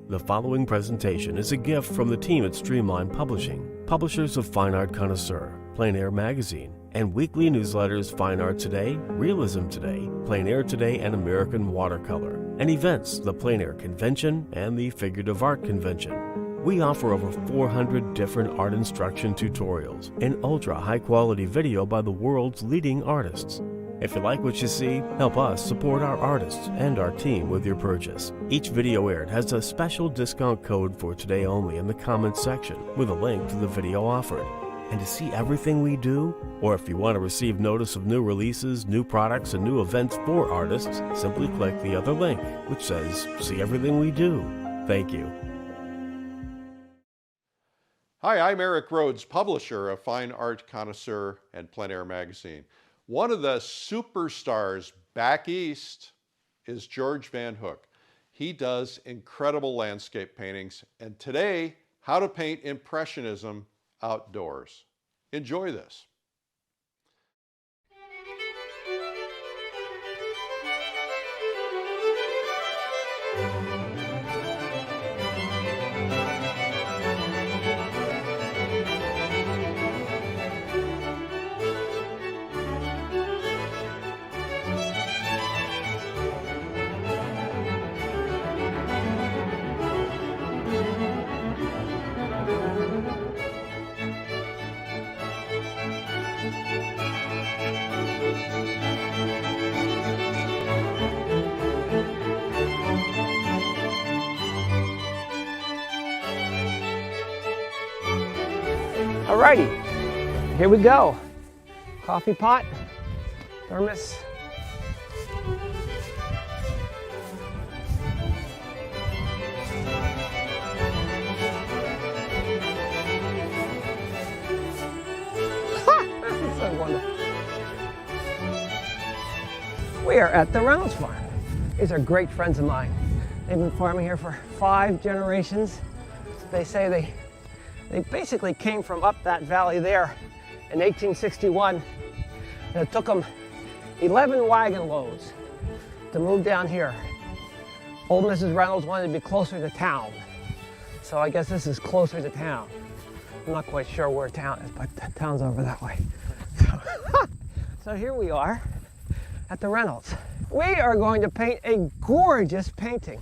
The following presentation is a gift from the team at Streamline Publishing, publishers of Fine Art Connoisseur, Plein Air Magazine, and weekly newsletters Fine Art Today, Realism Today, Plein Air Today, and American Watercolor, and events, the Plein Air Convention and the Figurative Art Convention. We offer over 400 different art instruction tutorials and ultra high-quality video by the world's leading artists. If you like what you see, help us support our artists and our team with your purchase. Each video aired has a special discount code for today only in the comments section with a link to the video offered. And to see everything we do, or if you want to receive notice of new releases, new products, and new events for artists, simply click the other link, which says, "See everything we do." Thank you. Hi, I'm Eric Rhodes, publisher of Fine Art Connoisseur and Plein Air Magazine. One of the superstars back east is George VanHOOK. He does incredible landscape paintings, and today, how to paint Impressionism outdoors. Enjoy this. Alrighty, here we go. Coffee pot, thermos. This is so wonderful. We are at the Reynolds farm. These are great friends of mine. They've been farming here for 5 generations. They say they basically came from up that valley there in 1861, and it took them 11 wagon loads to move down here. Old Mrs. Reynolds wanted to be closer to town, so I guess this is closer to town. I'm not quite sure where town is, but the town's over that way. So here we are at the Reynolds. We are going to paint a gorgeous painting.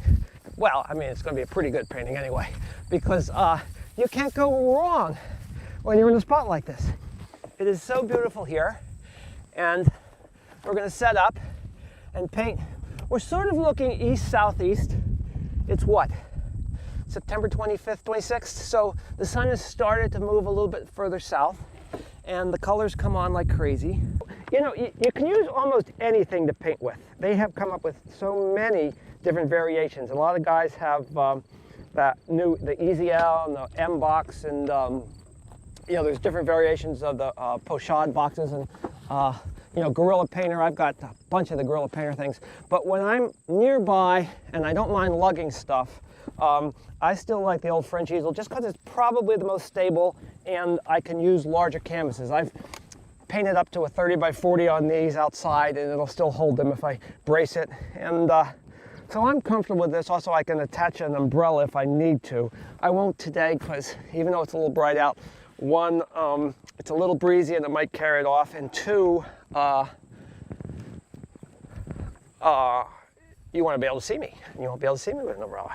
Well, I mean, it's going to be a pretty good painting anyway, because you can't go wrong when you're in a spot like this. It is so beautiful here, and we're going to set up and paint. We're sort of looking east-southeast. It's what? September 25th, 26th? So the sun has started to move a little bit further south, and the colors come on like crazy. You know, you can use almost anything to paint with. They have come up with so many different variations. A lot of guys have the Easy L and the M box, and you know, there's different variations of the pochade boxes, and you know, Gorilla Painter. I've got a bunch of the Gorilla Painter things. But when I'm nearby and I don't mind lugging stuff, I still like the old French easel just because it's probably the most stable, and I can use larger canvases. I've painted up to a 30 by 40 on these outside, and it'll still hold them if I brace it. And so I'm comfortable with this. Also, I can attach an umbrella if I need to. I won't today because even though it's a little bright out, one, it's a little breezy and it might carry it off, and two, you want to be able to see me. You won't be able to see me with an umbrella.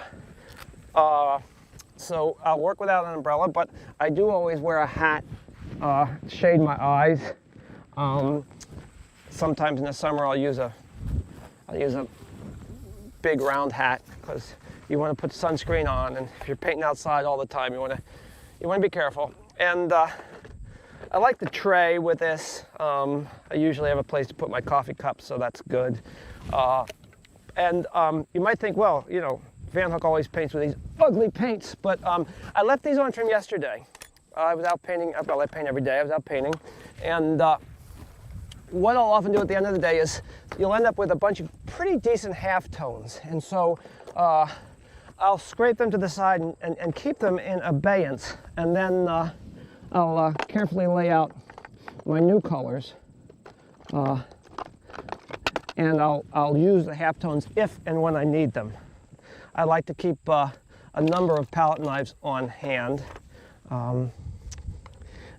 So I'll work without an umbrella, but I do always wear a hat, shade my eyes. Sometimes in the summer I'll use a big round hat because you want to put sunscreen on, and if you're painting outside all the time, you want to be careful. And I like the tray with this. I usually have a place to put my coffee cups, so that's good. And you might think, well, you know, VanHOOK always paints with these ugly paints, but I left these on from yesterday. I was out painting. Well, I paint every day. I was out painting, and what I'll often do at the end of the day is you'll end up with a bunch of pretty decent halftones. And so I'll scrape them to the side and keep them in abeyance. And then I'll carefully lay out my new colors. And I'll use the halftones if and when I need them. I like to keep a a number of palette knives on hand. And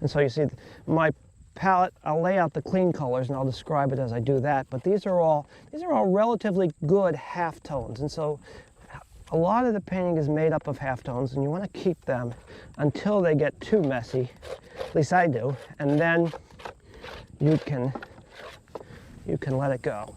so you see my palette, I'll lay out the clean colors and I'll describe it as I do that, but these are all relatively good halftones, and so a lot of the painting is made up of halftones, and you want to keep them until they get too messy, at least I do, and then you can let it go.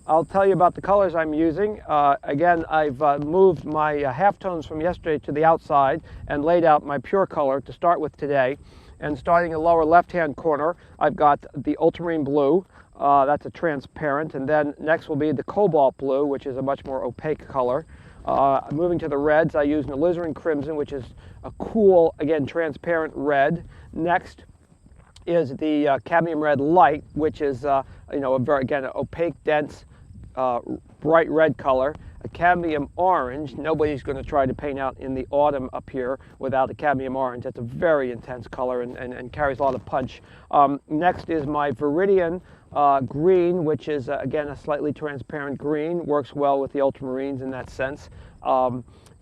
I'll tell you about the colors I'm using. Again, I've moved my halftones from yesterday to the outside and laid out my pure color to start with today. And starting in the lower left-hand corner, I've got the ultramarine blue. That's a transparent. And then next will be the cobalt blue, which is a much more opaque color. Moving to the reds, I use an alizarin crimson, which is a cool, again, transparent red. Next is the cadmium red light, which is a very, again, an opaque, dense, bright red color. A cadmium orange. Nobody's going to try to paint out in the autumn up here without a cadmium orange. That's a very intense color and carries a lot of punch. Next is my viridian green, which is again a slightly transparent green. Works well with the ultramarines in that sense.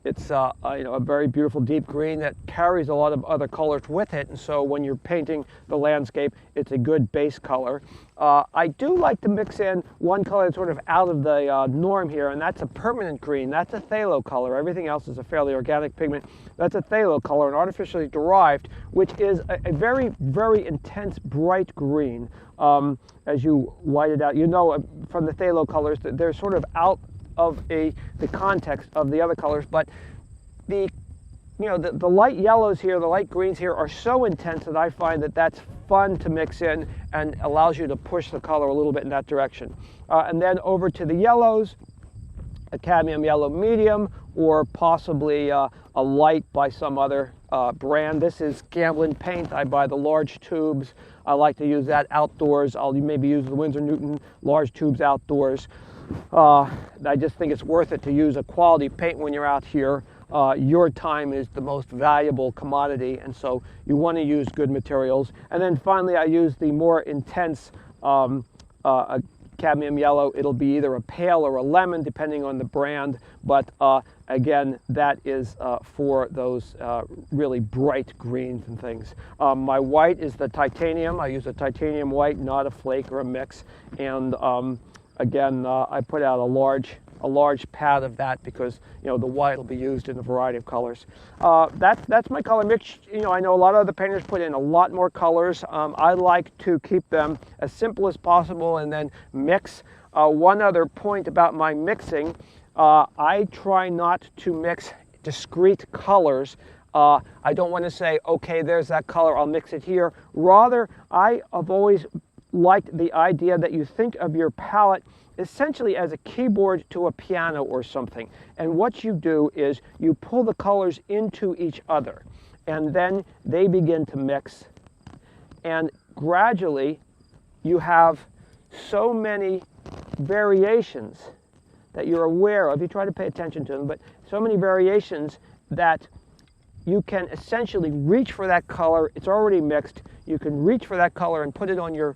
It's a very beautiful deep green that carries a lot of other colors with it, and so when you're painting the landscape, it's a good base color. I do like to mix in one color that's sort of out of the norm here, and that's a permanent green. That's a phthalo color. Everything else is a fairly organic pigment. That's a phthalo color, an artificially derived, which is a very, very intense bright green. As you light it out, you know from the phthalo colors that they're sort of out of the context of the other colors, but the light yellows here, the light greens here are so intense that I find that that's fun to mix in and allows you to push the color a little bit in that direction. And then over to the yellows, a cadmium yellow medium, or possibly a light by some other brand. This is Gamblin paint. I buy the large tubes. I like to use that outdoors. I'll maybe use the Winsor Newton large tubes outdoors. I just think it's worth it to use a quality paint when you're out here. Your time is the most valuable commodity, and so you want to use good materials. And then finally, I use the more intense cadmium yellow. It'll be either a pale or a lemon, depending on the brand, but again, that is for those really bright greens and things. My white is the titanium. I use a titanium white, not a flake or a mix, and again, I put out a large pad of that because the white will be used in a variety of colors. That's my color mix. I know a lot of other painters put in a lot more colors. I like to keep them as simple as possible and then mix. One other point about my mixing, I try not to mix discrete colors. I don't want to say, okay, there's that color, I'll mix it here. Rather, I have always liked the idea that you think of your palette essentially as a keyboard to a piano or something. And what you do is you pull the colors into each other, and then they begin to mix. And gradually, you have so many variations that you're aware of. You try to pay attention to them, but so many variations that you can essentially reach for that color. It's already mixed. You can reach for that color and put it on your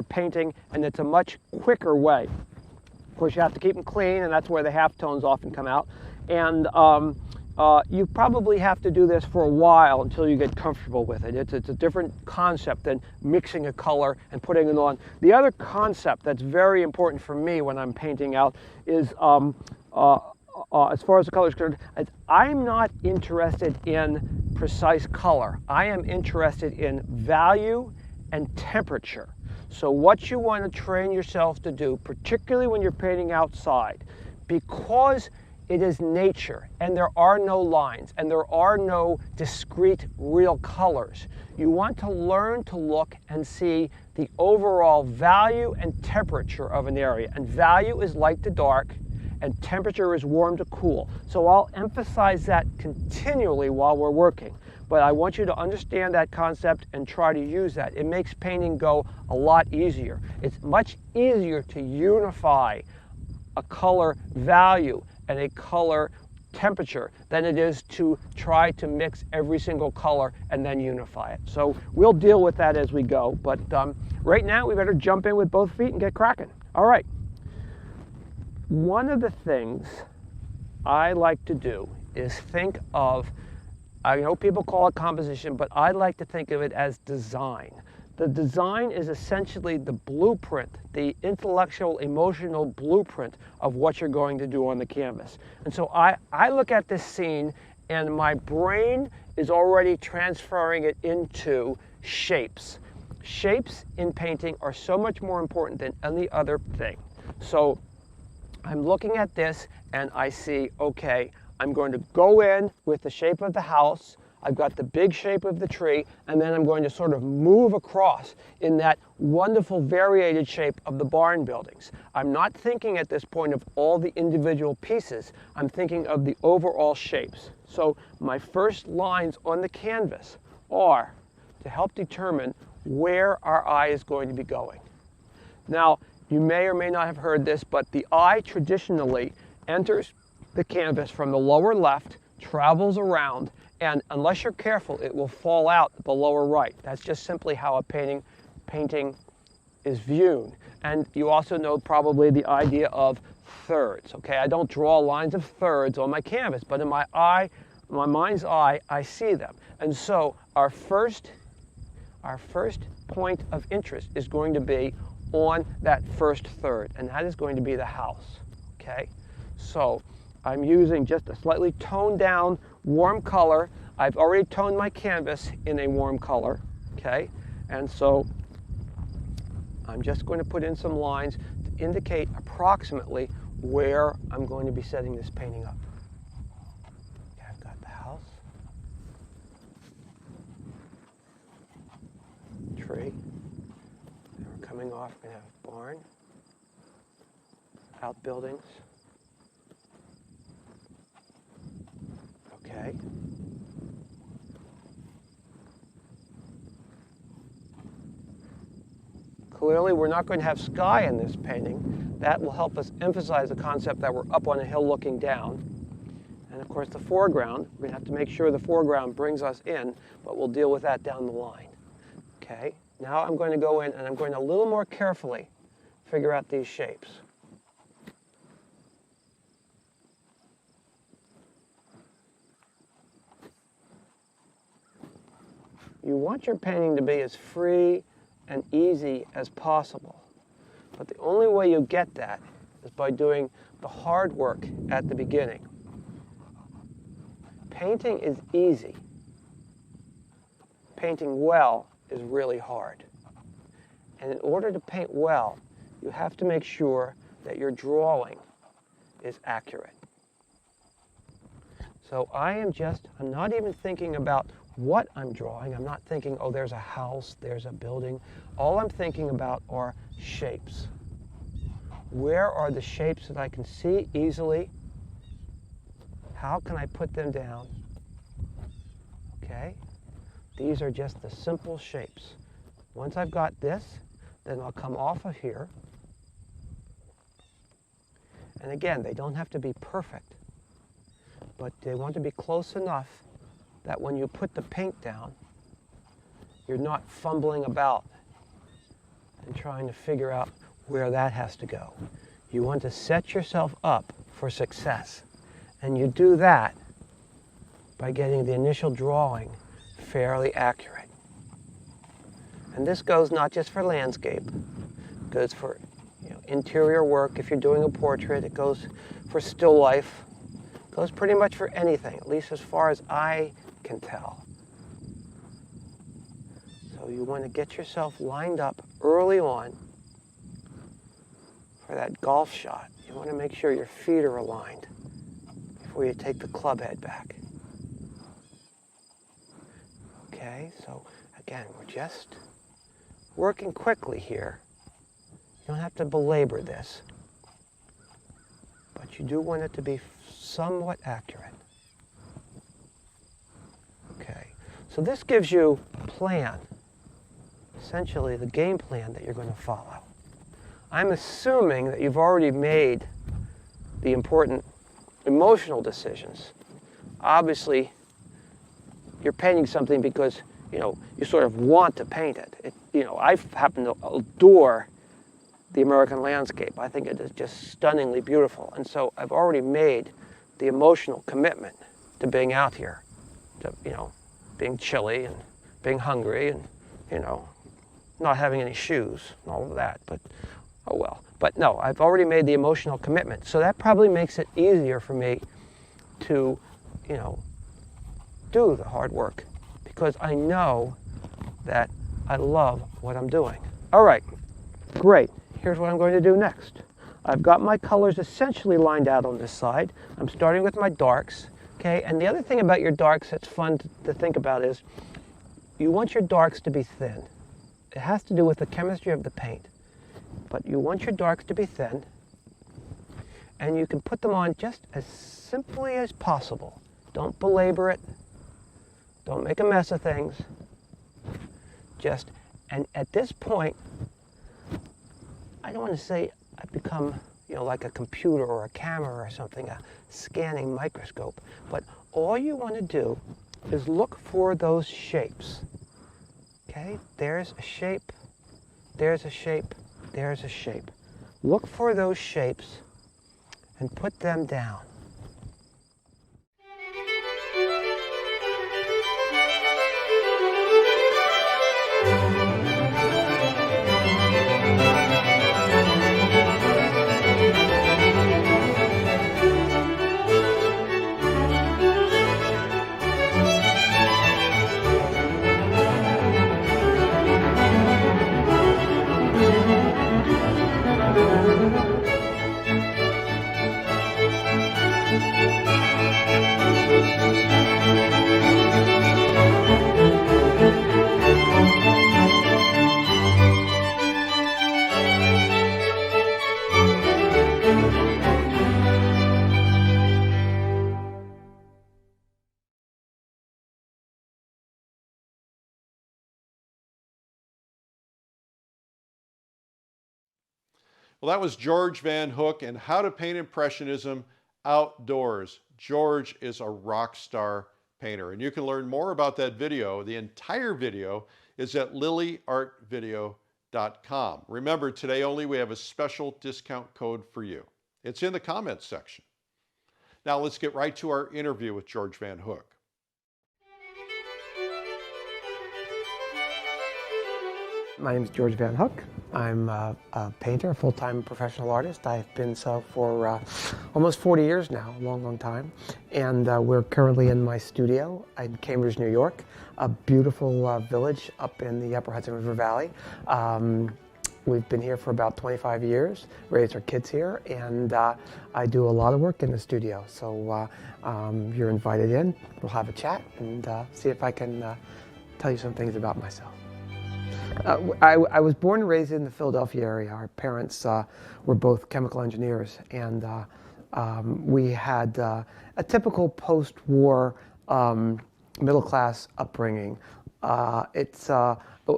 painting, and it's a much quicker way. Of course, you have to keep them clean, and that's where the halftones often come out. And you probably have to do this for a while until you get comfortable with it. It's a different concept than mixing a color and putting it on. The other concept that's very important for me when I'm painting out is, as far as the color is concerned, I'm not interested in precise color. I am interested in value and temperature. So what you want to train yourself to do, particularly when you're painting outside, because it is nature and there are no lines and there are no discrete real colors, you want to learn to look and see the overall value and temperature of an area. And value is light to dark, and temperature is warm to cool. So I'll emphasize that continually while we're working. But I want you to understand that concept and try to use that. It makes painting go a lot easier. It's much easier to unify a color value and a color temperature than it is to try to mix every single color and then unify it. So we'll deal with that as we go. But right now we better jump in with both feet and get cracking. All right. one of the things I like to do is think of, I know people call it composition, but I like to think of it as design. The design is essentially the blueprint, the intellectual, emotional blueprint of what you're going to do on the canvas. And so I look at this scene and my brain is already transferring it into shapes. Shapes in painting are so much more important than any other thing. So I'm looking at this and I see, okay, I'm going to go in with the shape of the house. I've got the big shape of the tree, and then I'm going to sort of move across in that wonderful variated shape of the barn buildings. I'm not thinking at this point of all the individual pieces. I'm thinking of the overall shapes. So my first lines on the canvas are to help determine where our eye is going to be going. Now, you may or may not have heard this, but the eye traditionally enters the canvas from the lower left, travels around, and unless you're careful, it will fall out the lower right. That's just simply how a painting is viewed. And you also know probably the idea of thirds, okay? I don't draw lines of thirds on my canvas, but in my mind's eye, I see them. And so our first point of interest is going to be on that first third, and that is going to be the house, okay? So I'm using just a slightly toned down warm color. I've already toned my canvas in a warm color, okay? And so I'm just going to put in some lines to indicate approximately where I'm going to be setting this painting up. Okay, I've got the house, tree, and we're coming off, we're going to have barn, outbuildings. Okay. Clearly, we're not going to have sky in this painting. That will help us emphasize the concept that we're up on a hill looking down. And of course, the foreground, we're going to have to make sure the foreground brings us in, but we'll deal with that down the line. Okay, now I'm going to go in and I'm going to a little more carefully figure out these shapes. You want your painting to be as free and easy as possible. But the only way you get that is by doing the hard work at the beginning. Painting is easy. Painting well is really hard. And in order to paint well, you have to make sure that your drawing is accurate. So I'm not even thinking about what I'm drawing. I'm not thinking, oh, there's a house, there's a building. All I'm thinking about are shapes. Where are the shapes that I can see easily? How can I put them down? Okay? These are just the simple shapes. Once I've got this, then I'll come off of here. And again, they don't have to be perfect, but they want to be close enough that when you put the paint down, you're not fumbling about and trying to figure out where that has to go. You want to set yourself up for success. And you do that by getting the initial drawing fairly accurate. And this goes not just for landscape, it goes for interior work. If you're doing a portrait, it goes for still life. It goes pretty much for anything, at least as far as I can tell. So you want to get yourself lined up early on for that golf shot. You want to make sure your feet are aligned before you take the club head back. Okay, so again, we're just working quickly here. You don't have to belabor this, but you do want it to be somewhat accurate. Okay, so this gives you a plan, essentially the game plan that you're going to follow. I'm assuming that you've already made the important emotional decisions. Obviously, you're painting something because, you sort of want to paint it. I happen to adore the American landscape. I think it is just stunningly beautiful. And so I've already made the emotional commitment to being out here, to, being chilly and being hungry and, not having any shoes and all of that, but oh well. But no, I've already made the emotional commitment. So that probably makes it easier for me to, do the hard work, because I know that I love what I'm doing. All right, great. Here's what I'm going to do next. I've got my colors essentially lined out on this side. I'm starting with my darks, okay? And the other thing about your darks that's fun to think about is you want your darks to be thin. It has to do with the chemistry of the paint, but you want your darks to be thin, and you can put them on just as simply as possible. Don't belabor it. Don't make a mess of things. And at this point, I don't want to say I've become, like a computer or a camera or something, a scanning microscope, but all you want to do is look for those shapes. Okay, there's a shape, there's a shape, there's a shape. Look for those shapes and put them down. Well, that was George VanHOOK and How to Paint Impressionism Outdoors. George is a rock star painter, and you can learn more about that video. The entire video is at lilyartvideo.com. Remember, today only we have a special discount code for you. It's in the comments section. Now let's get right to our interview with George VanHOOK. My name is George VanHOOK. I'm a painter, a full-time professional artist. I've been so for almost 40 years now, a long, long time. And we're currently in my studio in Cambridge, New York, a beautiful village up in the upper Hudson River Valley. We've been here for about 25 years, raised our kids here, and I do a lot of work in the studio. So you're invited in, we'll have a chat and see if I can tell you some things about myself. I was born and raised in the Philadelphia area. Our parents were both chemical engineers, and we had a typical post-war middle-class upbringing. It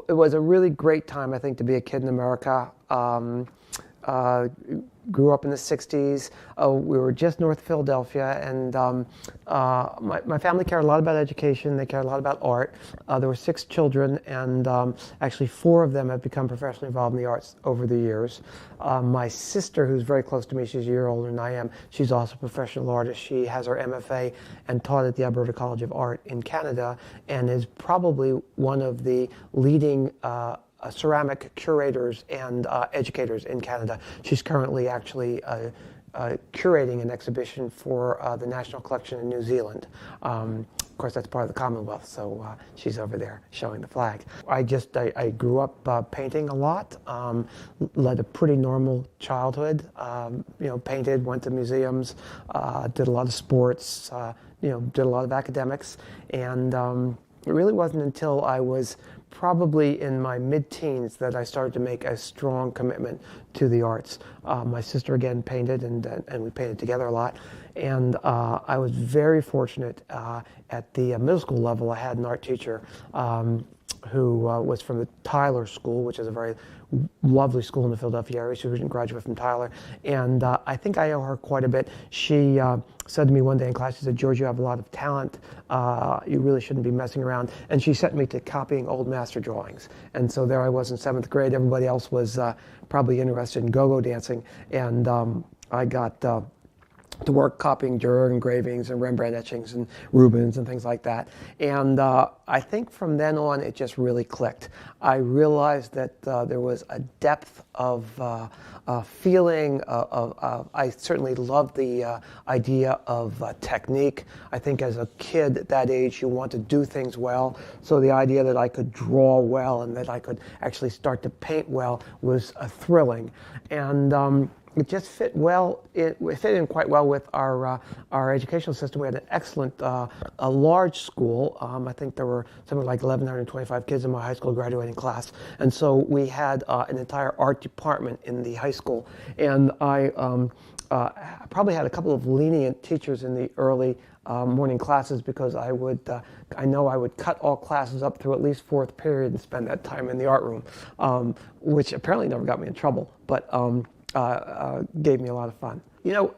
was a really great time, I think, to be a kid in America. Grew up in the 60s. We were just north of Philadelphia, and my family cared a lot about education. They cared a lot about art. There were 6 children, and actually 4 of them have become professionally involved in the arts over the years. My sister, who's very close to me, she's a year older than I am, she's also a professional artist. She has her MFA and taught at the Alberta College of Art in Canada, and is probably one of the leading ceramic curators and educators in Canada. She's currently actually curating an exhibition for the National Collection in New Zealand. Of course, that's part of the Commonwealth, so she's over there showing the flag. I grew up painting a lot, led a pretty normal childhood. Painted, went to museums, did a lot of sports, did a lot of academics, and it really wasn't until I was probably in my mid-teens that I started to make a strong commitment to the arts. My sister again painted, and we painted together a lot. And I was very fortunate at the middle school level. I had an art teacher who was from the Tyler School, which is a very lovely school in the Philadelphia area. She was a graduate from Tyler, and I think I owe her quite a bit. She said to me one day in class, she said, "George, you have a lot of talent. You really shouldn't be messing around." And she sent me to copying old master drawings. And so there I was in 7th grade. Everybody else was probably interested in go-go dancing, and I got to work copying Dürer engravings and Rembrandt etchings and Rubens and things like that. And I think from then on it just really clicked. I realized that there was a depth of feeling. I certainly loved the idea of technique. I think as a kid at that age you want to do things well. So the idea that I could draw well and that I could actually start to paint well was thrilling. And it just fit well. It fit in quite well with our educational system. We had an excellent, a large school. I think there were something like 1,125 kids in my high school graduating class, and so we had an entire art department in the high school. And I probably had a couple of lenient teachers in the early morning classes because I know I would cut all classes up through at least 4th period and spend that time in the art room, which apparently never got me in trouble, but gave me a lot of fun. You know,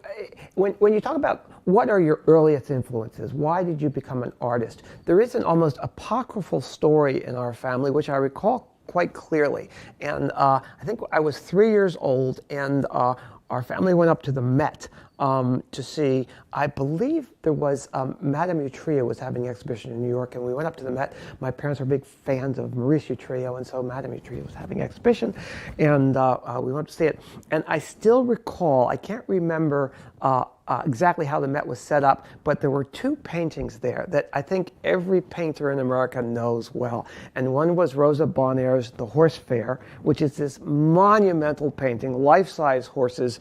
when you talk about what are your earliest influences, why did you become an artist, there is an almost apocryphal story in our family, which I recall quite clearly. And I think I was 3 years old, and our family went up to the Met to see, I believe there was, Madame Utrillo was having an exhibition in New York, and we went up to the Met. My parents were big fans of Maurice Utrillo, and so Madame Utrillo was having an exhibition, and we went to see it. And I still recall, I can't remember exactly how the Met was set up, but there were 2 paintings there that I think every painter in America knows well. And one was Rosa Bonheur's The Horse Fair, which is this monumental painting, life-size horses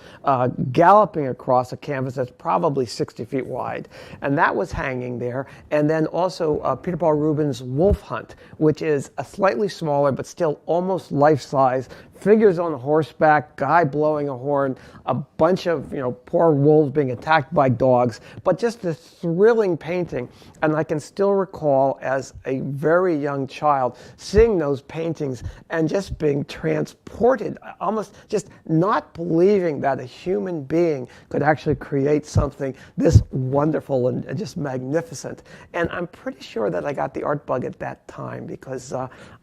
galloping across a canvas that's probably 60 feet wide. And that was hanging there. And then also Peter Paul Rubens' Wolf Hunt, which is a slightly smaller but still almost life-size, figures on horseback, guy blowing a horn, a bunch of, poor wolves being attacked by dogs, but just a thrilling painting. And I can still recall as a very young child seeing those paintings and just being transported, almost just not believing that a human being could actually create something this wonderful and just magnificent. And I'm pretty sure that I got the art bug at that time because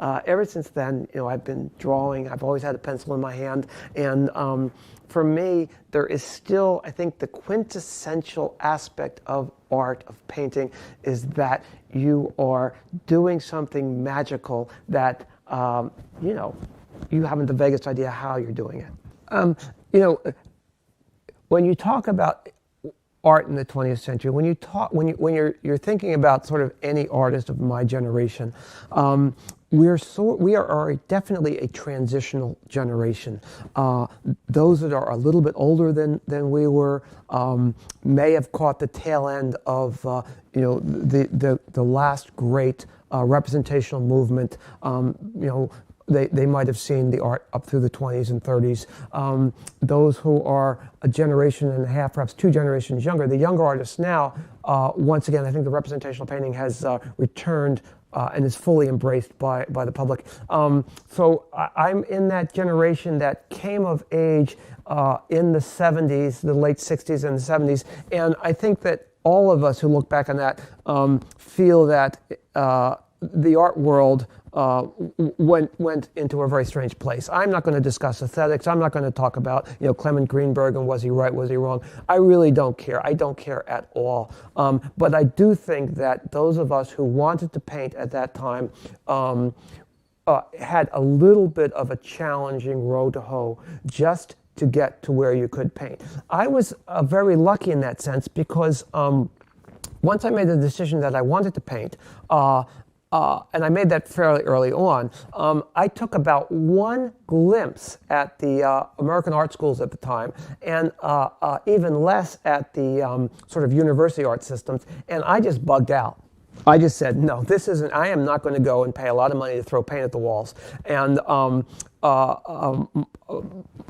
ever since then, I've been drawing. I've always had a pencil in my hand, and for me, there is still, I think, the quintessential aspect of art, of painting, is that you are doing something magical that, you haven't the vaguest idea how you're doing it. When you talk about art in the 20th century, when you're thinking about sort of any artist of my generation, we are definitely a transitional generation. Those that are a little bit older than we were may have caught the tail end of the last great representational movement. They might have seen the art up through the 20s and 30s. Those who are a generation and a half, perhaps 2 generations younger, the younger artists now, once again, I think the representational painting has returned and is fully embraced by the public. So I'm in that generation that came of age in the 70s, the late 60s and the 70s, and I think that all of us who look back on that feel that the art world went into a very strange place. I'm not going to discuss aesthetics. I'm not going to talk about Clement Greenberg and was he right, was he wrong. I really don't care. I don't care at all. But I do think that those of us who wanted to paint at that time had a little bit of a challenging road to hoe just to get to where you could paint. I was very lucky in that sense because once I made the decision that I wanted to paint, and I made that fairly early on, I took about one glimpse at the American art schools at the time, and even less at the sort of university art systems, and I just bugged out. I just said, no, this isn't, I am not going to go and pay a lot of money to throw paint at the walls. And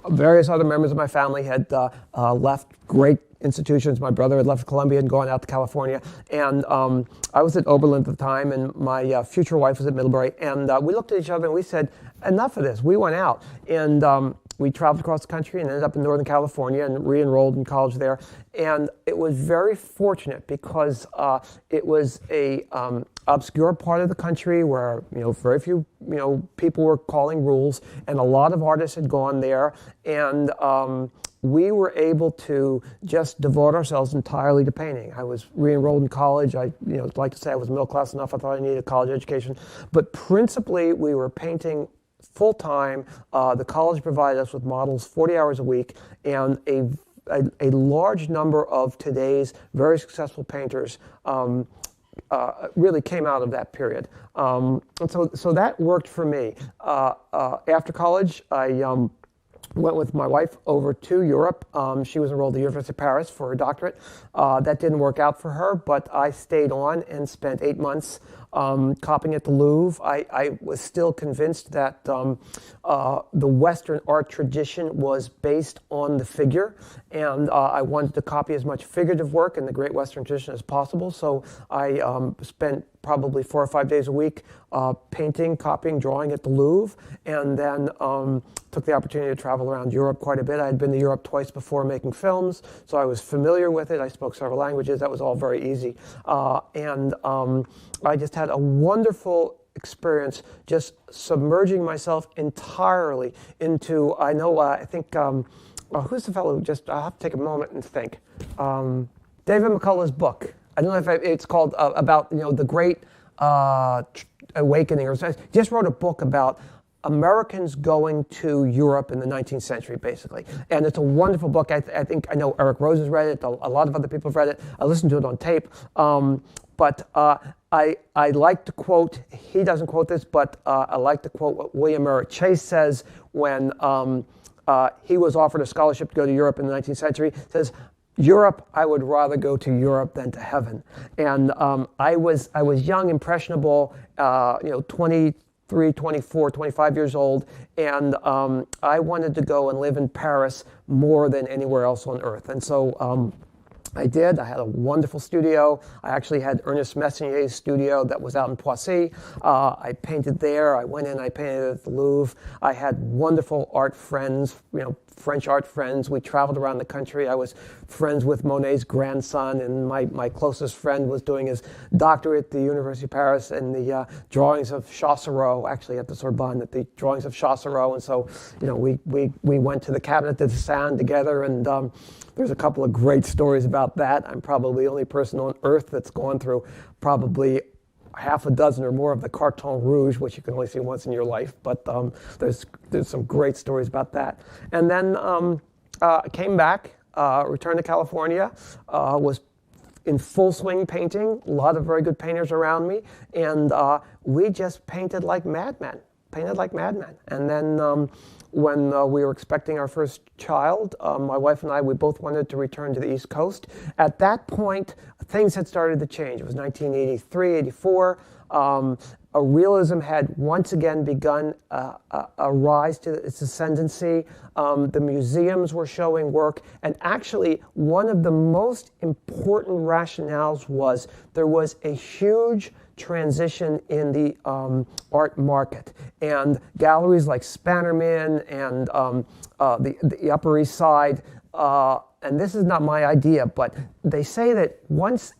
various other members of my family had left great institutions. My brother had left Columbia and gone out to California. And I was at Oberlin at the time, and my future wife was at Middlebury. And we looked at each other and we said, enough of this. We went out. And we traveled across the country and ended up in Northern California and re-enrolled in college there. And it was very fortunate because it was a obscure part of the country where very few people were calling rules, and a lot of artists had gone there. And we were able to just devote ourselves entirely to painting. I was re-enrolled in college. I like to say I was middle class enough. I thought I needed a college education, but principally we were painting full-time. The college provided us with models 40 hours a week, and a large number of today's very successful painters really came out of that period. And so that worked for me. After college, I went with my wife over to Europe. She was enrolled at the University of Paris for her doctorate. That didn't work out for her, but I stayed on and spent 8 months copying at the Louvre. I was still convinced that the Western art tradition was based on the figure, and I wanted to copy as much figurative work in the great Western tradition as possible. So I spent probably 4 or 5 days a week painting, copying, drawing at the Louvre, and then took the opportunity to travel around Europe quite a bit. I had been to Europe twice before making films, so I was familiar with it. I spoke several languages. That was all very easy. And I just had a wonderful experience just submerging myself entirely into, I think, who's the fellow who just, I'll have to take a moment and think. David McCullough's book. I don't know if it's called about, the Great Awakening, or just wrote a book about Americans going to Europe in the 19th century, basically. And it's a wonderful book. I think, I know Eric Rose has read it. A lot of other people have read it. I listened to it on tape. But I like to quote, he doesn't quote this, but I like to quote what William Merritt Chase says when he was offered a scholarship to go to Europe in the 19th century. He says, Europe, I would rather go to Europe than to heaven. And I was young, impressionable, 23, 24, 25 years old, and I wanted to go and live in Paris more than anywhere else on earth. And so I did. I had a wonderful studio. I actually had Ernest Messonier's studio that was out in Poissy. I painted there. I went in, I painted at the Louvre. I had wonderful art friends, French art friends. We traveled around the country. I was friends with Monet's grandson, and my closest friend was doing his doctorate at the University of Paris in the drawings of Chassereau, actually at the Sorbonne, at the drawings of Chassereau. And so, we went to the Cabinet de Saint together, and there's a couple of great stories about that. I'm probably the only person on earth that's gone through probably half a dozen or more of the Carton Rouge, which you can only see once in your life. But there's some great stories about that. And then came back, returned to California, was in full swing painting, a lot of very good painters around me, and we just painted like madmen. And then when we were expecting our first child, my wife and I, we both wanted to return to the East Coast. At that point, things had started to change. It was 1983, 84. Realism had once again begun a rise to its ascendancy. The museums were showing work, and actually one of the most important rationales was there was a huge transition in the art market, and galleries like Spannerman and the Upper East Side, and this is not my idea, but they say that once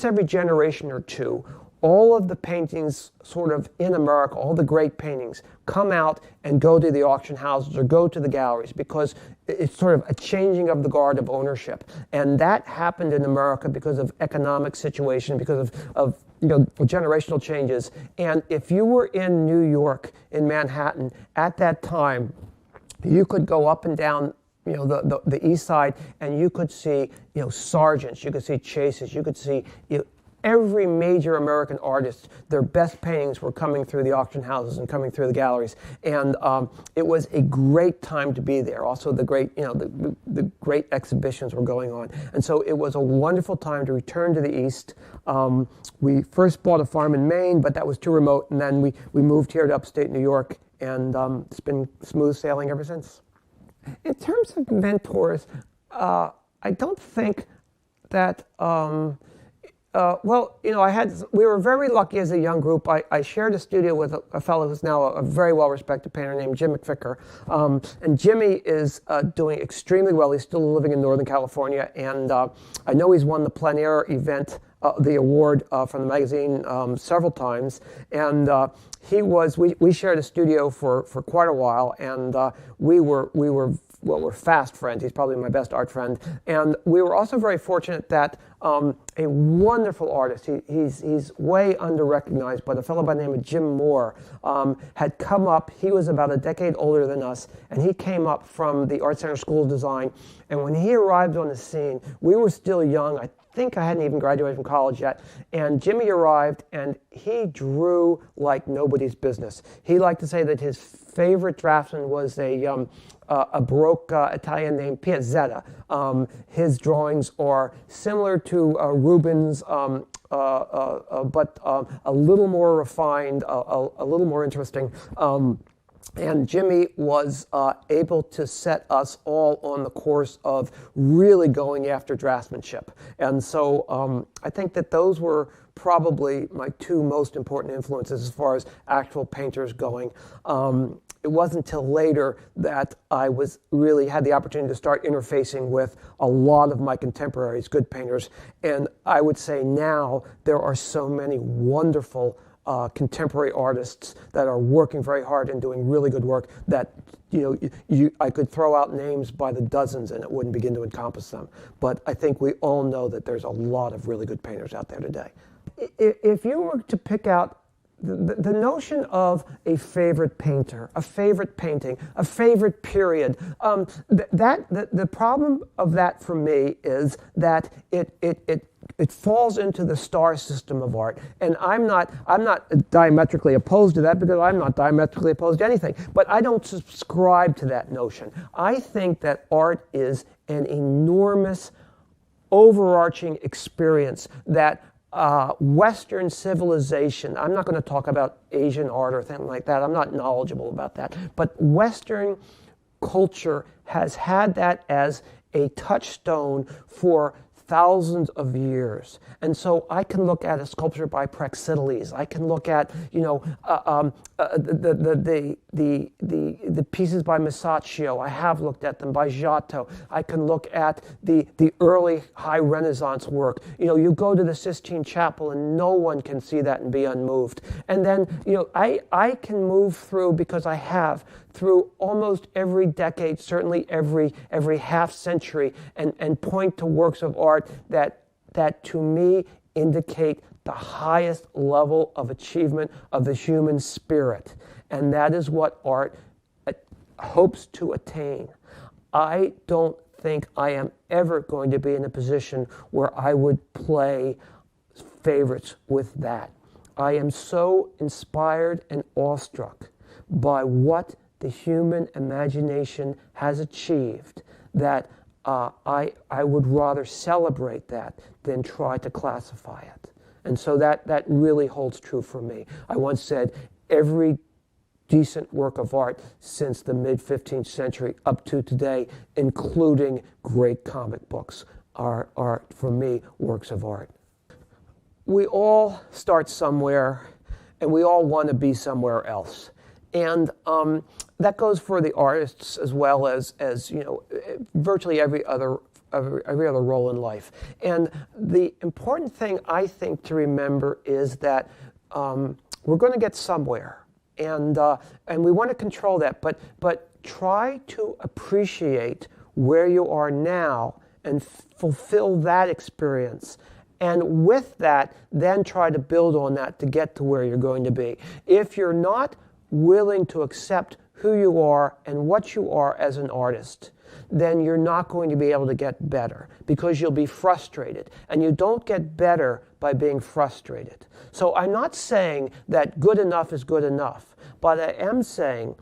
every generation or two, all of the paintings sort of in America, all the great paintings, come out and go to the auction houses or go to the galleries, because it's sort of a changing of the guard of ownership. And that happened in America because of economic situation, because of generational changes. And if you were in New York, in Manhattan, at that time, you could go up and down the East Side, and you could see Sargents, you could see Chases, you could see every major American artist, their best paintings were coming through the auction houses and coming through the galleries, and it was a great time to be there. Also, the great, the great exhibitions were going on, and so it was a wonderful time to return to the East. We first bought a farm in Maine, but that was too remote, and then we moved here to upstate New York, and it's been smooth sailing ever since. In terms of mentors, I don't think that, we were very lucky as a young group. I shared a studio with a fellow who's now a very well-respected painter named Jim McVicker. And Jimmy is doing extremely well. He's still living in Northern California. And I know he's won the plein air event, the award from the magazine several times. And we shared a studio for quite a while. And we're fast friends. He's probably my best art friend. And we were also very fortunate that a wonderful artist, he's way under-recognized, but a fellow by the name of Jim Moore had come up. He was about a decade older than us, and he came up from the Art Center School of Design. And when he arrived on the scene, we were still young. I think I hadn't even graduated from college yet. And Jimmy arrived, and he drew like nobody's business. He liked to say that his favorite draftsman was a Baroque Italian named Piazzetta. His drawings are similar to Rubens, but a little more refined, a little more interesting. And Jimmy was able to set us all on the course of really going after draftsmanship. And so I think that those were probably my two most important influences as far as actual painters going. It wasn't until later that I had the opportunity to start interfacing with a lot of my contemporaries, good painters. And I would say now there are so many wonderful contemporary artists that are working very hard and doing really good work that I could throw out names by the dozens and it wouldn't begin to encompass them. But I think we all know that there's a lot of really good painters out there today. If you were to pick out the notion of a favorite painter, a favorite painting, a favorite period, the problem of that for me is that it falls into the star system of art, and I'm not diametrically opposed to that because I'm not diametrically opposed to anything. But I don't subscribe to that notion. I think that art is an enormous, overarching experience that Western civilization, I'm not going to talk about Asian art or anything like that, I'm not knowledgeable about that, but Western culture has had that as a touchstone for thousands of years. And so I can look at a sculpture by Praxiteles. I can look at, the pieces by Masaccio. I have looked at them by Giotto. I can look at the early high Renaissance work. You go to the Sistine Chapel and no one can see that and be unmoved. And then, I can move through, because I have, through almost every decade, certainly every half century, and point to works of art that to me indicate the highest level of achievement of the human spirit. And that is what art hopes to attain. I don't think I am ever going to be in a position where I would play favorites with that. I am so inspired and awestruck by what the human imagination has achieved that I would rather celebrate that than try to classify it. And so that really holds true for me. I once said every decent work of art since the mid-15th century up to today, including great comic books, are for me works of art. We all start somewhere, and we all want to be somewhere else. And that goes for the artists as well as virtually every other role in life. And the important thing I think to remember is that we're going to get somewhere, and we want to control that. But try to appreciate where you are now and fulfill that experience. And with that, then try to build on that to get to where you're going to be. If you're not willing to accept who you are and what you are as an artist, then you're not going to be able to get better because you'll be frustrated. And you don't get better by being frustrated. So I'm not saying that good enough is good enough, but I am saying,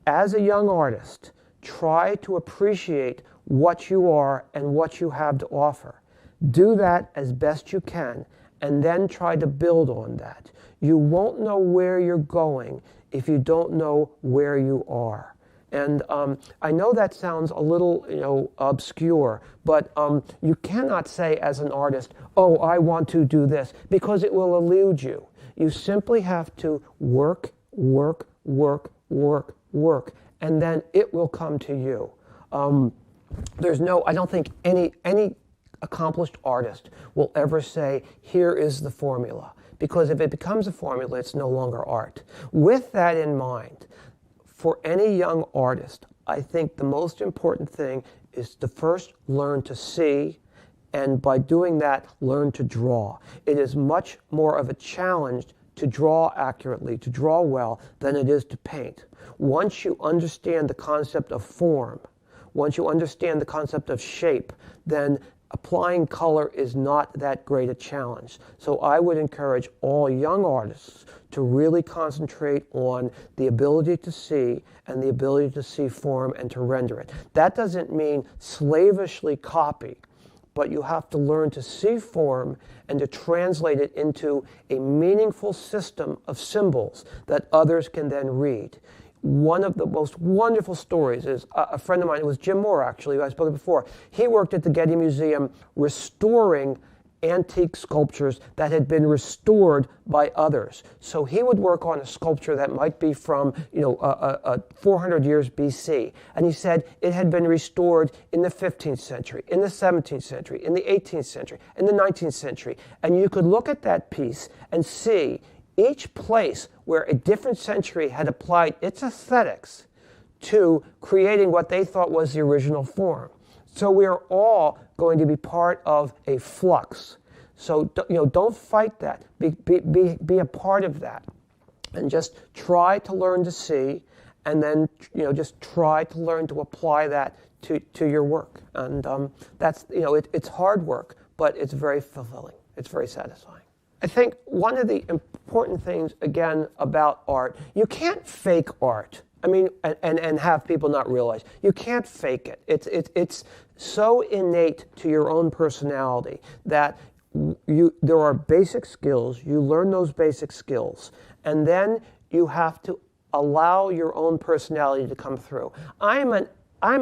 as a young artist, try to appreciate what you are and what you have to offer. Do that as best you can, and then try to build on that. You won't know where you're going if you don't know where you are. And I know that sounds a little, obscure, but you cannot say as an artist, oh, I want to do this, because it will elude you. You simply have to work, work, work, work, work, and then it will come to you. I don't think any accomplished artist will ever say, here is the formula. Because if it becomes a formula, it's no longer art. With that in mind, for any young artist, I think the most important thing is to first learn to see, and by doing that, learn to draw. It is much more of a challenge to draw accurately, to draw well, than it is to paint. Once you understand the concept of form, once you understand the concept of shape, then applying color is not that great a challenge. So I would encourage all young artists to really concentrate on the ability to see and the ability to see form and to render it. That doesn't mean slavishly copy, but you have to learn to see form and to translate it into a meaningful system of symbols that others can then read. One of the most wonderful stories is a friend of mine, it was Jim Moore actually, who I spoke before. He worked at the Getty Museum restoring antique sculptures that had been restored by others. So he would work on a sculpture that might be from 400 years BC. And he said it had been restored in the 15th century, in the 17th century, in the 18th century, in the 19th century. And you could look at that piece and see each place where a different century had applied its aesthetics to creating what they thought was the original form. So we are all going to be part of a flux. So don't fight that. Be a part of that, and just try to learn to see, and then just try to learn to apply that to your work. And that's it's hard work, but it's very fulfilling. It's very satisfying. I think one of the important things, again, about art, you can't fake art. I mean, and have people not realize. You can't fake it. It's so innate to your own personality that there are basic skills. You learn those basic skills, and then you have to allow your own personality to come through. I'm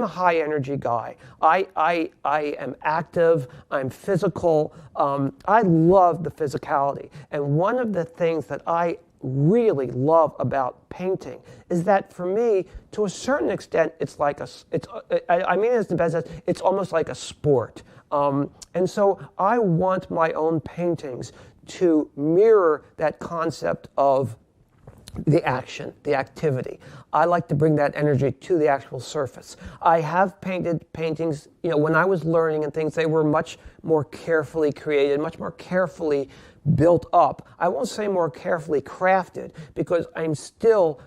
a high energy guy. I am active, I'm physical. I love the physicality. And one of the things that I really love about painting is that for me, to a certain extent, it's like I mean it as the best sense, it's almost like a sport. And so I want my own paintings to mirror that concept of the action, the activity. I like to bring that energy to the actual surface. I have painted paintings, when I was learning and things, they were much more carefully created, much more carefully built up. I won't say more carefully crafted, because I'm still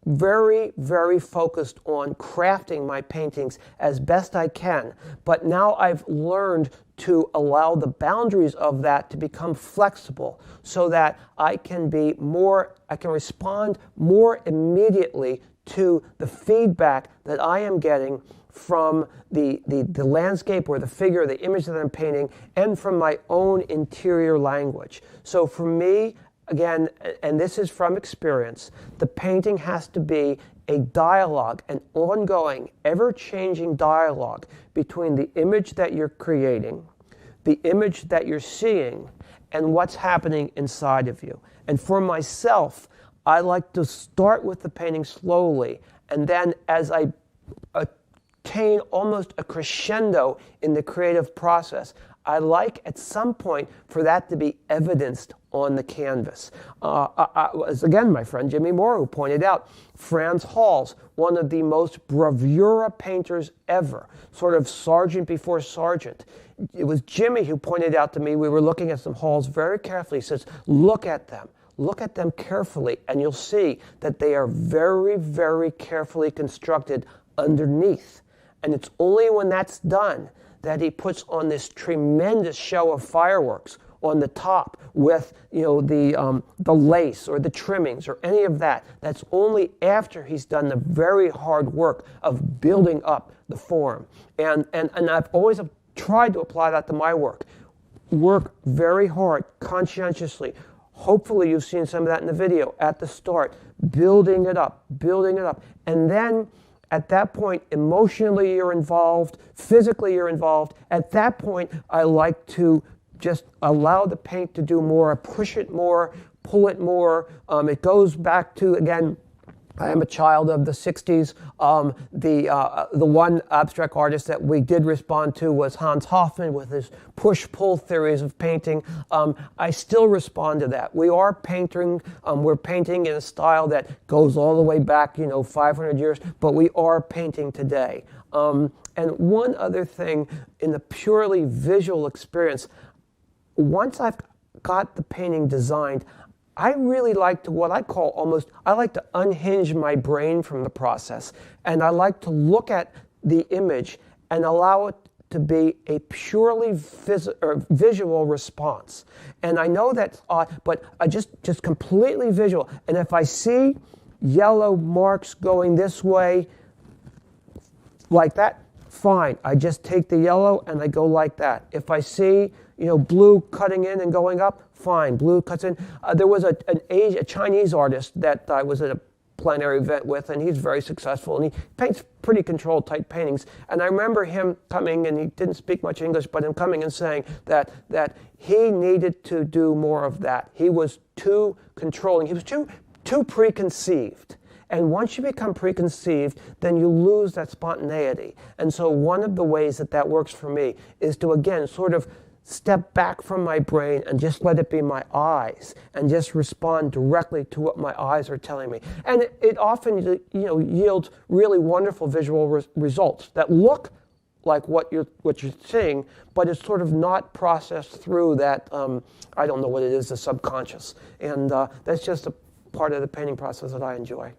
very, very focused on crafting my paintings as best I can. But now I've learned to allow the boundaries of that to become flexible so that I can respond more immediately to the feedback that I am getting from the landscape or the figure, the image that I'm painting, and from my own interior language. So for me, again, and this is from experience, the painting has to be a dialogue, an ongoing, ever-changing dialogue between the image that you're creating, the image that you're seeing, and what's happening inside of you. And for myself, I like to start with the painting slowly, and then as I attain almost a crescendo in the creative process, I like at some point for that to be evidenced on the canvas. As again, my friend Jimmy Moore, who pointed out, Frans Hals, one of the most bravura painters ever, sort of sergeant before sergeant. It was Jimmy who pointed out to me, we were looking at some Hals very carefully. He says, look at them carefully, and you'll see that they are very, very carefully constructed underneath. And it's only when that's done that he puts on this tremendous show of fireworks on the top with, you know, the lace or the trimmings or any of that. That's only after he's done the very hard work of building up the form. And I've always tried to apply that to my work. Work very hard, conscientiously. Hopefully you've seen some of that in the video at the start, building it up. And then at that point, emotionally you're involved, physically you're involved. At that point, I like to just allow the paint to do more, push it more, pull it more. It goes back to, again, I am a child of the 60s. The one abstract artist that we did respond to was Hans Hofmann with his push-pull theories of painting. I still respond to that. We are painting, we're painting in a style that goes all the way back, 500 years, but we are painting today. And one other thing, in the purely visual experience, once I've got the painting designed, I really like to, what I call I like to unhinge my brain from the process. And I like to look at the image and allow it to be a purely visual response. And I know that's odd, but I just completely visual. And if I see yellow marks going this way, like that, fine. I just take the yellow and I go like that. If I see, blue cutting in and going up, fine. Blue cuts in. There was a Chinese artist that I was at a plein air event with, and he's very successful, and he paints pretty controlled type paintings. And I remember him coming, and he didn't speak much English, but him coming and saying that he needed to do more of that. He was too controlling. He was too preconceived. And once you become preconceived, then you lose that spontaneity. And so one of the ways that works for me is to, again, sort of step back from my brain and just let it be my eyes and just respond directly to what my eyes are telling me. And it often, yields really wonderful visual results that look like what you're seeing, but it's sort of not processed through that, I don't know what it is, the subconscious. And that's just a part of the painting process that I enjoy.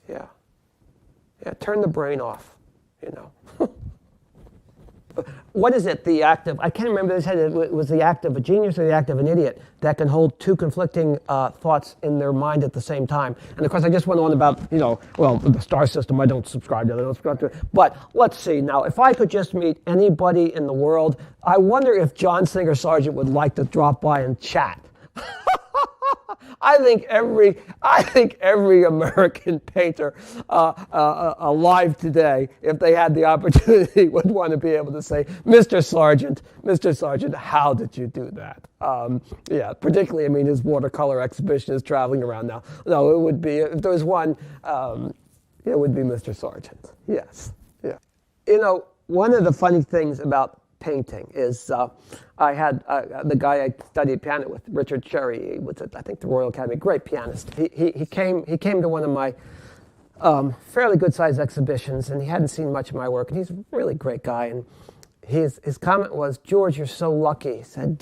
Yeah, turn the brain off, What is it, the act of, I can't remember this, it was the act of a genius or the act of an idiot that can hold two conflicting thoughts in their mind at the same time. And of course I just went on about, the star system, I don't subscribe to it, But let's see, now if I could just meet anybody in the world, I wonder if John Singer Sargent would like to drop by and chat. I think every American painter alive today, if they had the opportunity, would want to be able to say, Mr. Sargent, how did you do that? Particularly, his watercolor exhibition is traveling around now. No, it would be, if there was one, it would be Mr. Sargent. Yes, yeah. One of the funny things about painting is I had the guy I studied piano with, Richard Cherry. He was at, I think, the Royal Academy, great pianist. He came to one of my fairly good-sized exhibitions, and he hadn't seen much of my work, and he's a really great guy. And his comment was, George, you're so lucky. He said,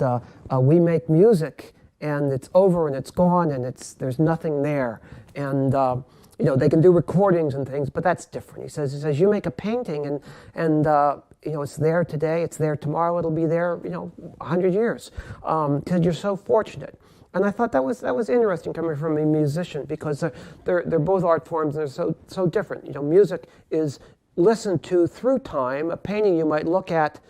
we make music, and it's over, and it's gone, and there's nothing there. And they can do recordings and things, but that's different. He says, you make a painting, and it's there today, it's there tomorrow, it'll be there, 100 years. Because you're so fortunate. And I thought that was interesting coming from a musician, because they're both art forms and they're so different. Music is listened to through time. A painting you might look at,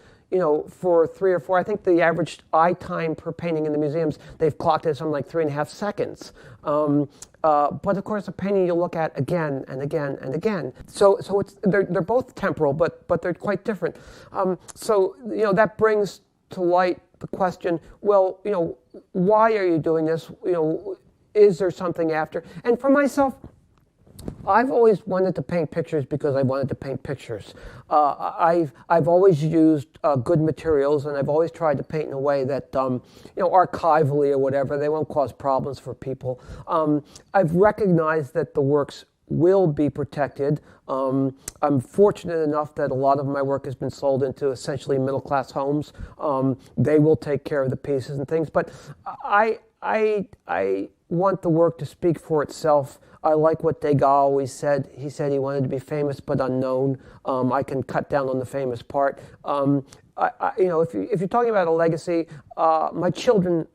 for 3 or 4. I think the average eye time per painting in the museums, they've clocked it something like 3.5 seconds. But of course, a painting you'll look at again and again and again. So they're both temporal, but they're quite different. So that brings to light the question, well, why are you doing this? Is there something after? And for myself, I've always wanted to paint pictures because I wanted to paint pictures. I've always used good materials, and I've always tried to paint in a way that, archivally or whatever, they won't cause problems for people. I've recognized that the works will be protected. I'm fortunate enough that a lot of my work has been sold into essentially middle-class homes. They will take care of the pieces and things, but I want the work to speak for itself. I like what Degas always said. He said he wanted to be famous but unknown. I can cut down on the famous part. If you're talking about a legacy, my children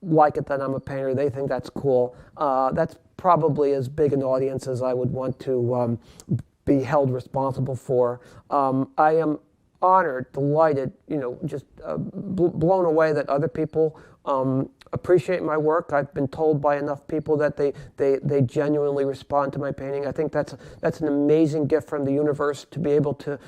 like it that I'm a painter. They think that's cool. That's probably as big an audience as I would want to be held responsible for. I am honored, delighted, just blown away that other people appreciate my work. I've been told by enough people that they genuinely respond to my painting. I think that's an amazing gift from the universe, to be able to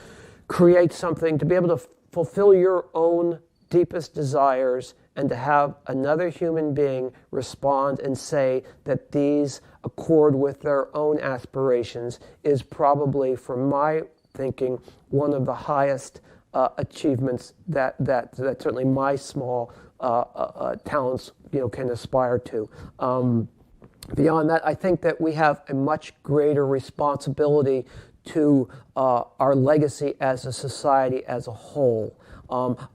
create something, to be able to fulfill your own deepest desires, and to have another human being respond and say that these accord with their own aspirations is probably, from my thinking, one of the highest achievements that certainly my small talents can aspire to. Beyond that, I think that we have a much greater responsibility to our legacy as a society as a whole.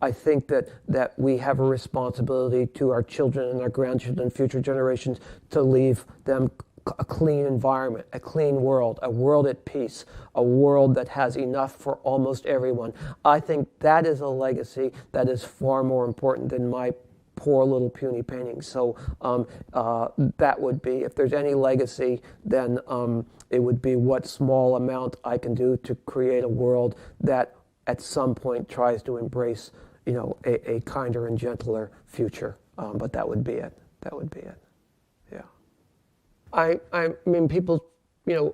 I think that we have a responsibility to our children and our grandchildren and future generations to leave them a clean environment, a clean world, a world at peace, a world that has enough for almost everyone. I think that is a legacy that is far more important than my poor little puny painting. So that would be, if there's any legacy, then it would be what small amount I can do to create a world that at some point tries to embrace, a kinder and gentler future. But that would be it. That would be it. Yeah. I mean, people,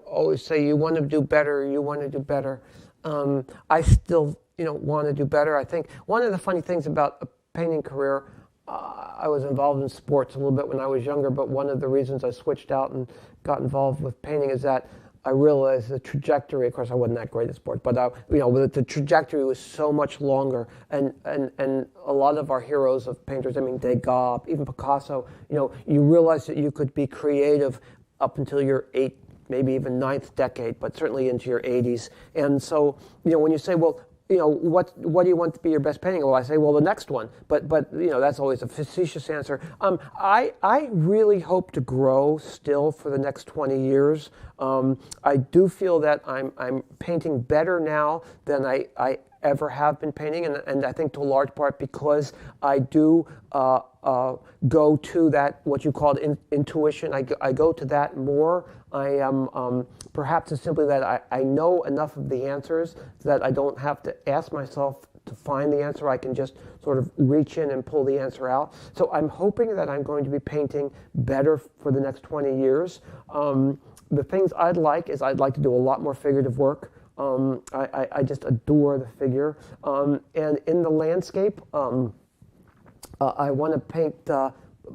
always say you want to do better. You want to do better. I still, want to do better. I think one of the funny things about a painting career, I was involved in sports a little bit when I was younger, but one of the reasons I switched out and got involved with painting is that I realized the trajectory, of course I wasn't that great at sports, but the trajectory was so much longer, and a lot of our heroes of painters, I mean Degas, even Picasso, you realize that you could be creative up until your 8th, maybe even 9th decade, but certainly into your 80s. And so, when you say, well, what do you want to be your best painting? Well, I say, well, the next one. But that's always a facetious answer. I really hope to grow still for the next 20 years. I do feel that I'm painting better now than I ever have been painting, and I think to a large part because I do go to that, what you called intuition. I go to that more. I am, perhaps it's simply that I know enough of the answers that I don't have to ask myself to find the answer. I can just sort of reach in and pull the answer out. So I'm hoping that I'm going to be painting better for the next 20 years. The things I'd like to do a lot more figurative work. I just adore the figure. And in the landscape, I want to paint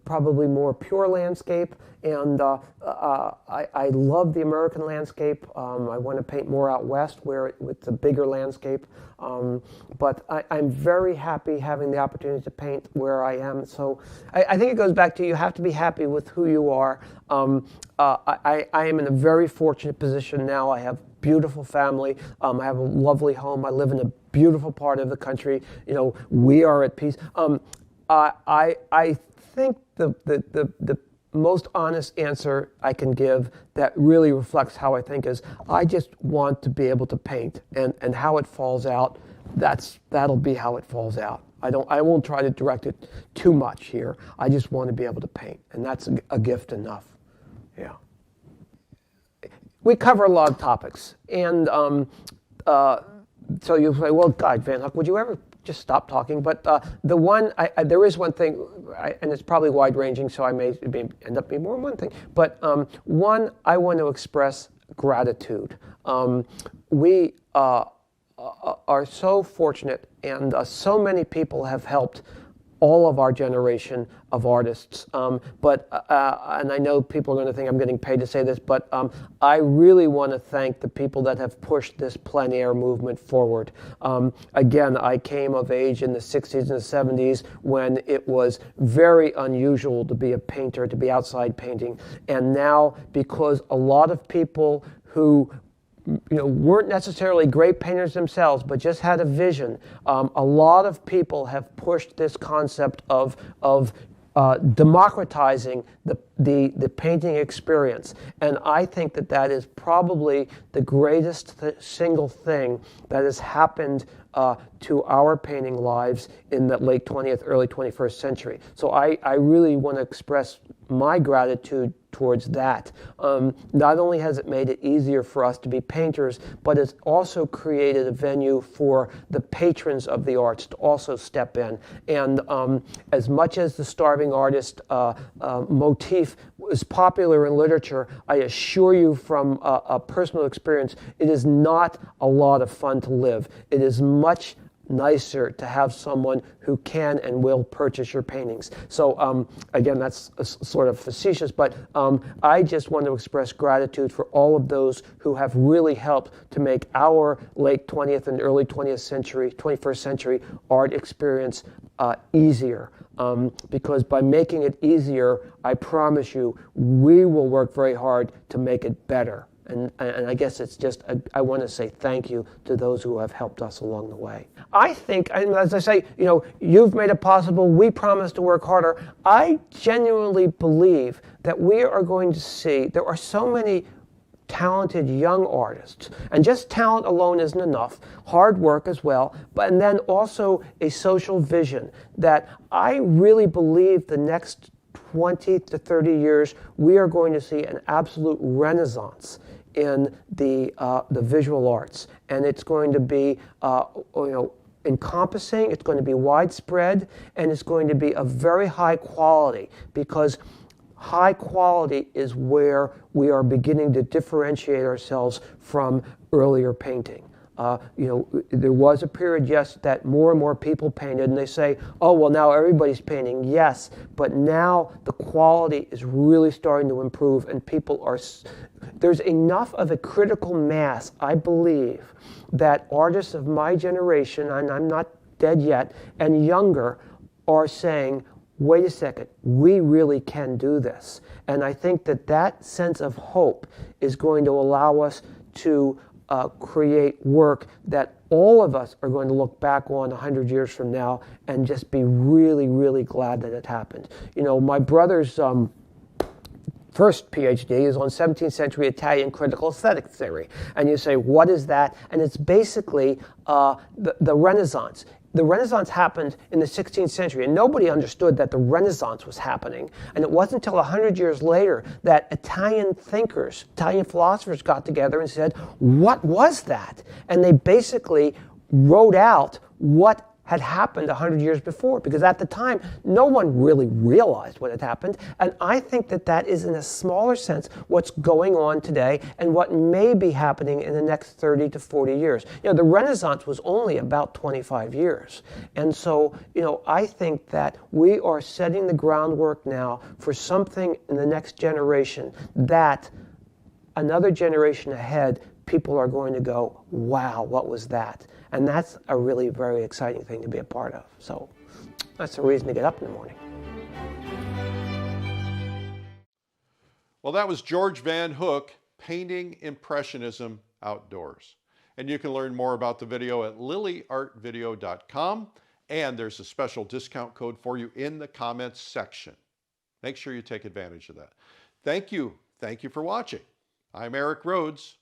probably more pure landscape, and I love the American landscape. I want to paint more out west where it's a bigger landscape, but I'm very happy having the opportunity to paint where I am. So I think it goes back to, you have to be happy with who you are. I am in a very fortunate position now. I have beautiful family. I have a lovely home. I live in a beautiful part of the country. We are at peace. I think the most honest answer I can give that really reflects how I think is, I just want to be able to paint, and how it falls out, that'll be how it falls out. I won't try to direct it too much here. I just want to be able to paint, and that's a gift enough. Yeah. We cover a lot of topics, and so you say, well, God, VANHOOK, would you ever just stop talking? But there is one thing, and it's probably wide-ranging, so I may end up being more than one thing. But one, I want to express gratitude. We are so fortunate, and so many people have helped all of our generation of artists. And I know people are going to think I'm getting paid to say this, but I really want to thank the people that have pushed this plein air movement forward. Again, I came of age in the 60s and the 70s when it was very unusual to be a painter, to be outside painting. And now, because a lot of people who weren't necessarily great painters themselves, but just had a vision. A lot of people have pushed this concept of democratizing the painting experience. And I think that that is probably the greatest single thing that has happened to our painting lives in the late 20th, early 21st century. So I really want to express my gratitude towards that. Not only has it made it easier for us to be painters, but it's also created a venue for the patrons of the arts to also step in. And as much as the starving artist motif is popular in literature, I assure you from a personal experience, it is not a lot of fun to live. It is much nicer to have someone who can and will purchase your paintings. So again, that's sort of facetious, but I just want to express gratitude for all of those who have really helped to make our late 20th and early 21st century art experience easier. Because by making it easier, I promise you, we will work very hard to make it better. And I guess it's just, I want to say thank you to those who have helped us along the way. I think, and as I say, you've made it possible. We promise to work harder. I genuinely believe that we are going to see, there are so many talented young artists, and just talent alone isn't enough, hard work as well, and then also a social vision that I really believe the next 20 to 30 years, we are going to see an absolute renaissance in the visual arts, and it's going to be encompassing, it's going to be widespread, and it's going to be of very high quality, because high quality is where we are beginning to differentiate ourselves from earlier painting. There was a period, yes, that more and more people painted, and they say, oh, well, now everybody's painting. Yes, but now the quality is really starting to improve, and people are, there's enough of a critical mass, I believe, that artists of my generation, and I'm not dead yet, and younger, are saying, wait a second, we really can do this. And I think that that sense of hope is going to allow us to create work that all of us are going to look back on 100 years from now and just be really, really glad that it happened. My brother's first PhD is on 17th century Italian critical aesthetic theory. And you say, what is that? And it's basically the Renaissance. The Renaissance happened in the 16th century, and nobody understood that the Renaissance was happening. And it wasn't until 100 years later that Italian thinkers, Italian philosophers got together and said, what was that? And they basically wrote out what had happened 100 years before, because at the time, no one really realized what had happened. And I think that that is, in a smaller sense, what's going on today and what may be happening in the next 30 to 40 years. The Renaissance was only about 25 years. And so, I think that we are setting the groundwork now for something in the next generation that another generation ahead, people are going to go, wow, what was that? And that's a really very exciting thing to be a part of. So that's a reason to get up in the morning. Well, that was George VanHOOK, Painting Impressionism Outdoors. And you can learn more about the video at lilyartvideo.com. And there's a special discount code for you in the comments section. Make sure you take advantage of that. Thank you. Thank you for watching. I'm Eric Rhodes.